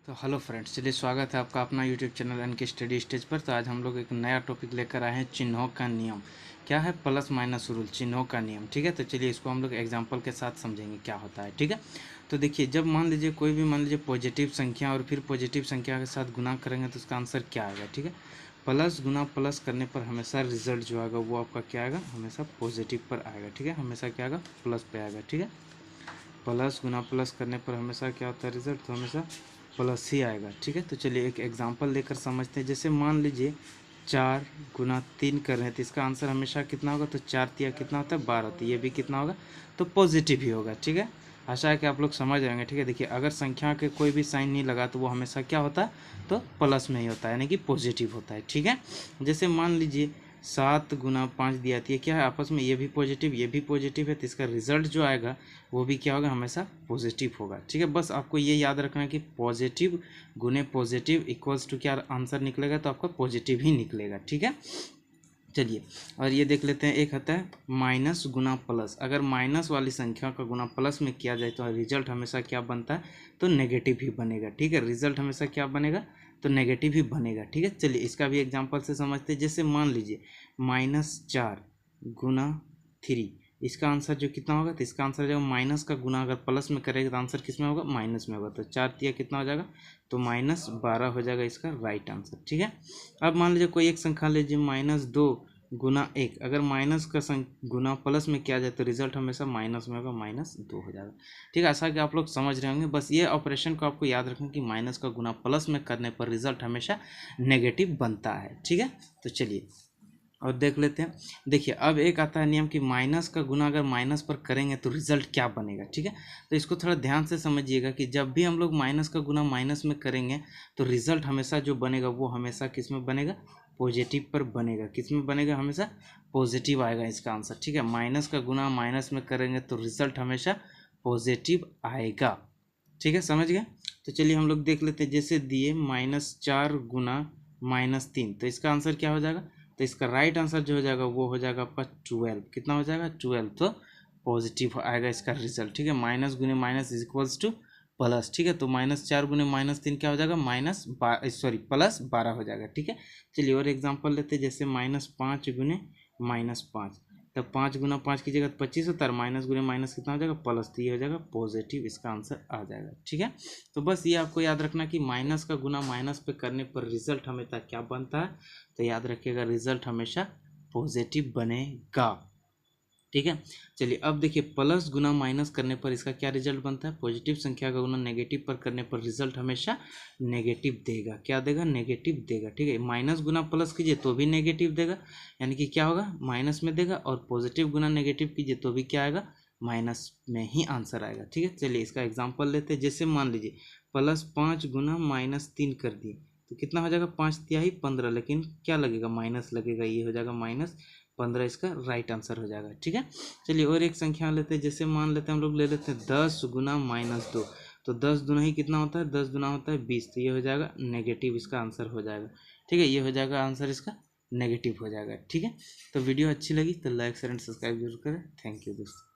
तो hello friends, चलिए स्वागत है आपका अपना यूट्यूब चैनल एन के स्टडी स्टेज पर। तो आज हम लोग एक नया टॉपिक लेकर आए हैं, चिन्हों का नियम। क्या है? प्लस माइनस रूल, चिन्हों का नियम। ठीक है, तो चलिए इसको हम लोग एग्जांपल के साथ समझेंगे क्या होता है। ठीक है, तो देखिए, जब मान लीजिए कोई भी मान लीजिए पॉजिटिव संख्या और फिर पॉजिटिव संख्या के साथ गुना करेंगे तो उसका आंसर क्या आएगा। ठीक है, प्लस गुना प्लस करने पर हमेशा रिजल्ट जो आएगा वो आपका क्या आएगा, हमेशा पॉजिटिव पर आएगा। ठीक है, हमेशा क्या आएगा, प्लस पे आएगा। ठीक है, प्लस गुना प्लस करने पर हमेशा क्या होता है, रिजल्ट तो हमेशा प्लस ही आएगा। ठीक है, तो चलिए एक एग्जांपल लेकर समझते हैं। जैसे मान लीजिए 4 गुना 3 कर रहे हैं तो इसका आंसर हमेशा कितना होगा, तो 4 कितना होता है, 12। तो ये भी कितना होगा, तो पॉजिटिव ही होगा। ठीक है, आशा है कि आप लोग समझ जाएंगे। ठीक है, देखिए, अगर संख्या के कोई भी साइन नहीं लगा तो वो हमेशा क्या होता है, तो प्लस में ही होता है, यानी कि पॉजिटिव होता है। ठीक है, जैसे मान लीजिए 7 गुना 5 दिया था, ये क्या है आपस में, ये भी पॉजिटिव ये भी पॉजिटिव है, तो इसका रिजल्ट जो आएगा वो भी क्या होगा, हमेशा पॉजिटिव होगा। ठीक है, बस आपको ये याद रखना है कि पॉजिटिव गुने पॉजिटिव इक्वल्स टू क्या आंसर निकलेगा, तो आपका पॉजिटिव ही निकलेगा। ठीक है, चलिए और ये देख लेते हैं। एक होता है माइनस गुना प्लस। अगर माइनस वाली संख्या का गुना प्लस में किया जाए तो रिजल्ट हमेशा क्या बनता है, तो नेगेटिव ही बनेगा। ठीक है, रिजल्ट हमेशा क्या बनेगा, तो नेगेटिव ही बनेगा। ठीक है, चलिए इसका भी एग्जांपल से समझते हैं। जैसे मान लीजिए -4 गुना 3, इसका आंसर जो कितना होगा, तो इसका आंसर जो माइनस का गुना अगर प्लस में करेगा तो आंसर किस में होगा, माइनस में होगा। तो 4 कितना हो जाएगा, तो -12 हो जाएगा इसका राइट आंसर। ठीक है, अब मान लीजिए कोई एक संख्या लीजिए -2 गुना 1, अगर माइनस का गुना प्लस में किया जाए तो रिजल्ट हमेशा माइनस में होगा, -2 हो जाएगा। ठीक है, ऐसा कि आप लोग समझ रहे होंगे। बस ये ऑपरेशन को आपको याद रखना कि माइनस का गुना प्लस में करने पर रिजल्ट हमेशा नेगेटिव बनता है। ठीक है, तो चलिए और देख लेते हैं। देखिए, अब एक आता है नियम कि माइनस का गुना अगर माइनस पर करेंगे तो रिजल्ट क्या बनेगा। ठीक है, तो इसको थोड़ा ध्यान से समझिएगा कि जब भी हम लोग माइनस का गुना माइनस में करेंगे तो रिजल्ट हमेशा जो बनेगा वो हमेशा किस में बनेगा, पॉजिटिव पर बनेगा। किस में बनेगा, हमेशा पॉजिटिव आएगा इसका आंसर। ठीक है, माइनस का गुना माइनस में करेंगे तो रिजल्ट हमेशा पॉजिटिव आएगा। ठीक है, समझ गए। तो चलिए हम लोग देख लेते हैं। जैसे दिए -4 गुना -3, तो इसका आंसर क्या हो जाएगा, तो इसका राइट आंसर जो हो जाएगा वो हो जाएगा आपका 12। कितना हो जाएगा, 12। तो पॉजिटिव आएगा इसका रिजल्ट। ठीक है, माइनस गुने minus is equals two plus. ठीक है, तो -4 गुने -3 क्या हो जाएगा, +12 हो जाएगा। ठीक है, चलिए और एग्जांपल लेते हैं। जैसे -5 गुने -5, तब 5 गुना 5 की जगह 25 होता है, माइनस गुने माइनस कितना हो जाएगा, प्लस। तो ये हो जाएगा पॉजिटिव, इसका आंसर आ जाएगा। ठीक है, तो बस ये आपको याद रखना कि माइनस का गुना माइनस पे करने पर रिजल्ट हमेशा क्या बनता है, तो याद रखिएगा रिजल्ट हमेशा पॉजिटिव बनेगा। ठीक है, चलिए अब देखिए, प्लस गुना माइनस करने पर इसका क्या रिजल्ट बनता है, पॉजिटिव संख्या का गुना नेगेटिव पर करने पर रिजल्ट हमेशा नेगेटिव देगा। क्या देगा, नेगेटिव देगा। ठीक है, माइनस गुना प्लस कीजिए तो भी नेगेटिव देगा, यानी कि क्या होगा, माइनस में देगा। और पॉजिटिव गुना नेगेटिव कीजिए तो भी क्या आएगा, माइनस में ही आंसर आएगा। ठीक है, चलिए इसका एग्जाम्पल लेते हैं। जैसे मान लीजिए +5 गुना -3 कर दिए तो कितना हो जाएगा, 5×3=15, लेकिन क्या लगेगा, माइनस लगेगा, ये हो जाएगा -15, इसका राइट आंसर हो जाएगा। ठीक है, चलिए और एक संख्या लेते हैं। जैसे मान लेते हैं, हम लोग ले लेते हैं 10 गुना -2, तो 10 दूना ही कितना होता है, 10 दूना होता है 20, तो ये हो जाएगा नेगेटिव, इसका आंसर हो जाएगा। ठीक है, ये हो जाएगा आंसर इसका नेगेटिव हो जाएगा। ठीक है, तो वीडियो अच्छी लगी तो लाइक शेयर एंड सब्सक्राइब जरूर करें। थैंक यू दोस्तों।